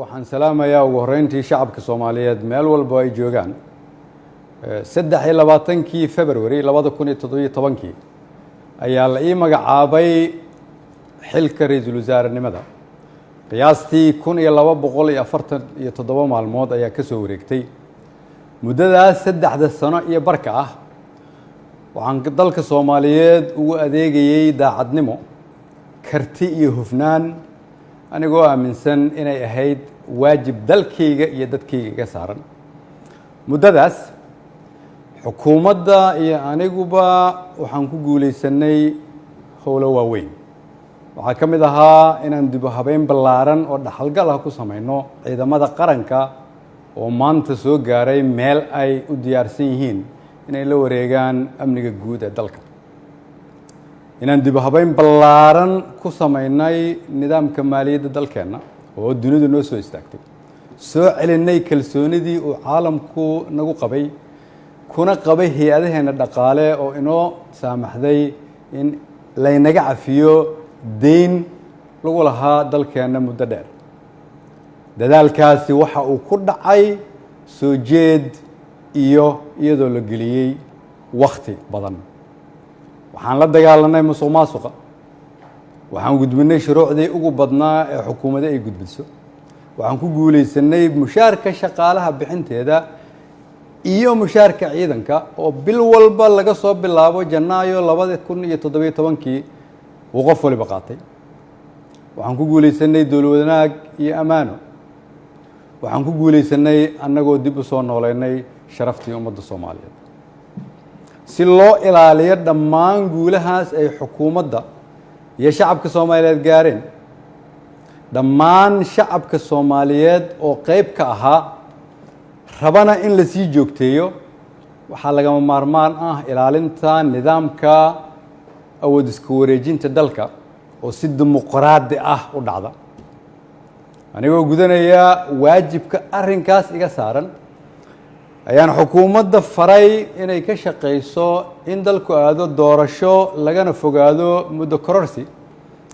waxaan salaamayaa ugu horeyntii shacabka Soomaaliyeed meel walba ay joogaan 23 February 2017 ayaa la ii magacaabay xilka ra'iisul wasaarenimada qiyaastii 1247 maalmood ayaa ka soo wareegtay muddadaas 3 sano iyo barka ah waxaan dalka Soomaaliyeed ugu adeegayay daacadnimo karti iyo hufnaan anigoo aaminsan inay ahayd waajib dalkayga iyo dadkayga ka saaran muddadaas xukuumadda iyo aniguba waxaan ku guuleysanay howlo waaweyn waxaa ka mid ahaa inaan dib u habeyn ballaaran oo dhaxalgal ah ku samayno ciidamada qaranka oo maanta soo gaaray meel ay u diyaarsan yihiin inay la wareegaan amniga guud ee dalka inaan dib u habeyn ballaaran ku samaynay nidaamka maaliyadda dalkeenna oo dunidu noo soo istaagtay soo celinay kalsoonidii uu caalamku nagu qabay kuna qabay hay-adaheena dhaqaale oo inoo saamaxday in laynaga cafiyo deyn lagu lahaa dalkeenna muddo dheer dadaalkaasi waxa uu ku dhacay soo jeed iyo iyadoo la geliyey wakhti badan waxaan la dagaalanay musuqmaasuqa waxaan gudbinay shuruucdii ugu badnaa ee xukuumadda ay gudbiso waxaan ku guuleysanay mushaarka shaqaalaha bixinteeda iyo mushaarka ciidanka oo bil walba laga soo bilaabo Janaayo 2017 uu qof waliba qaatay waxaan ku guuleysanay dowlad wanaag iyo amaano waxaan ku guuleysanay annagoo dib u soo nooleynay sharaftii ummadda Soomaaliyeed si loo ilaaliyo dhammaan guulahaas ay xukuumadda iyo shacabka Soomaaliyeed gaareen dhammaan shacabka Soomaaliyeed oo qayb ka ahaa rabana in la sii joogteeyo waxaa lagama maarmaan ah ilaalinta nidaamka awood isku wareejinta dalka oo si dimuqraadi ah u dhacda anigoo gudanaya waajibka arrinkaas iga saaran ayaan xukuumadda faray inay ka shaqeyso in dalku aado doorasho lagana fogaado muddo kororsi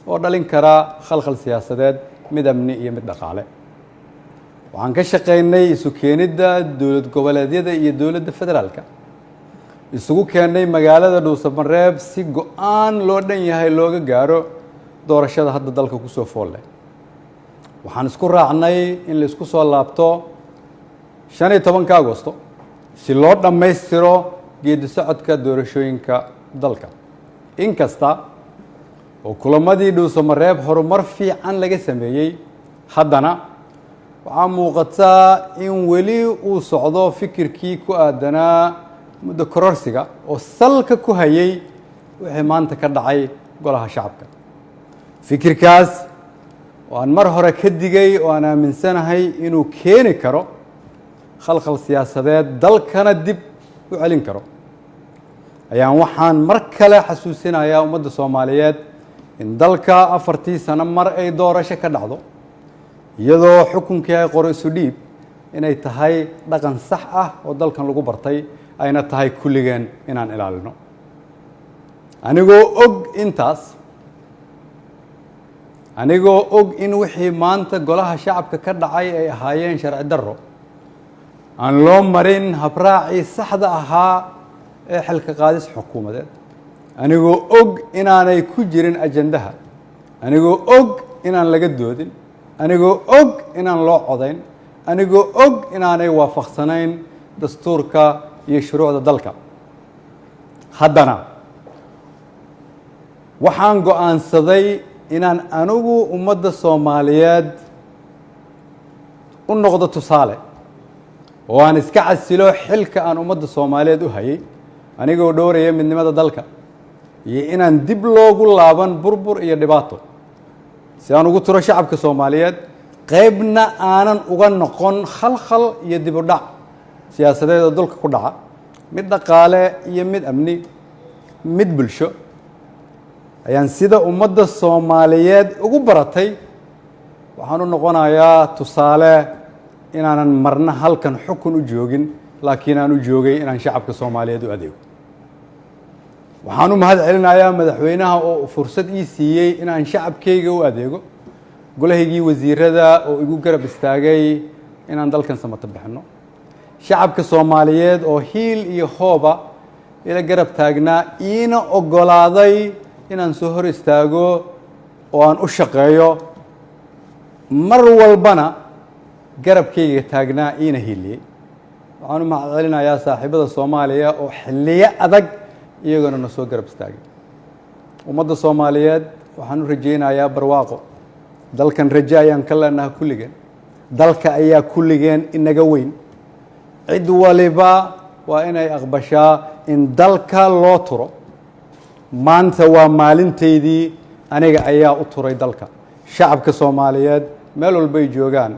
oo dhalin kara khalkhal siyaasadeed mid amni iyo mid dhaqaale waxaan ka shaqeynay isu keenidda dowlad goboleedyada iyo dowladda federaalka isugu keenay magaalada Dhuusamareeb si go'aan loo dhan yahay looga gaaro doorashada hadda dalka ku soo fool leh waxaan isku raacnay in la isku soo laabto 15 Agoosto si loo dhammaystiro geedi socodka doorashooyinka dalka inkasta oo kulamadii Dhuusamareeb horumar fiican laga sameeyay haddana waxaa muuqataa in weli uu socdo fikirkii ku aadanaa muddo kororsiga oo salka ku hayay wixii maanta ka dhacay golaha shacabka fikirkaas oo aan mar hore ka digay oo aan aaminsanahay inuu keeni karo khalkhal siyaasadeed dalkana dib u celin karo ayaan waxaan mar kale xasuusinayaa ummadda Soomaaliyeed in dalka 4 sano mar ay doorasho ka dhacdo iyadoo xukunkii ay qoro isu dhiib inay tahay dhaqan sax ah oo dalkan lagu bartay ayna tahay kulligeen inaan ilaalino anigoo og in wixii maanta golaha shacabka ka dhacay ay ahaayeen sharci darro aan loo marin habraacii saxda ahaa ee xilka qaadis xukuumadeed anigoo og inaanay ku jirin ajandaha anigoo og inaan laga doodin anigoo og inaan loo codayn anigoo og inaanay waafaqsanayn dastuurka iyo shuruucda dalka haddana waxaan go'aansaday inaan anigu ummadda Soomaaliyeed u noqdo tusaale oo aan iska casilo xilka aan ummadda Soomaaliyeed u hayay anigoo dhowraya midnimada dalka iyo inaan dib loogu laaban burbur iyo dhibaato si aan ugu tiro shacabka Soomaaliyeed qaybna aanan uga noqon khalkhal iyo dib u dhac siyaasadeed oo dalka ku dhaca mid dhaqaale iyo mid amni mid bulsho ayaan sida ummadda Soomaaliyeed ugu baratay waxaan u noqonayaa tusaale inaanan marna halkan xukun u joogin laakiin aan u joogay inaan shacabka Soomaaliyeed u adeego waxaan u mahad celinayaa madaxweynaha oo fursad ii siiyay inaan shacabkayga u adeego golahaygii wasiirada oo igu garab istaagay inaan dalkan samata bixino shacabka Soomaaliyeed oo hiil iyo hooba ila garab taagnaa iina ogolaaday inaan soo hor istaago oo aan u shaqeeyo mar walbana garabkayga taagnaa iina hiiliyey waxaan u mahadcelinayaa saaxiibada Soomaaliya oo xilliyo adag iyaguna na soo garab istaagay ummadda Soomaaliyeed waxaan u rajaynayaa barwaaqo dalkan rajo ayaan ka leenahay kulligeen dalka ayaa kulligeen inaga weyn cid waliba waa inay aqbashaa in dalka loo turo maanta waa maalinteydii aniga ayaa u turay dalka shacabka Soomaaliyeed meel walba ay joogaan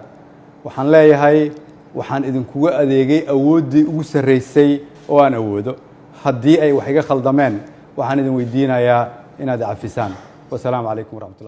waxaan leeyahay waxaan idinkugu adeegay awooddii ugu sarreysay oo aan awoodo haddii ay wax iga khaldameen waxaan idin weydiinayaa inaad cafisaan wasalaamu calaykum waraxmatullahi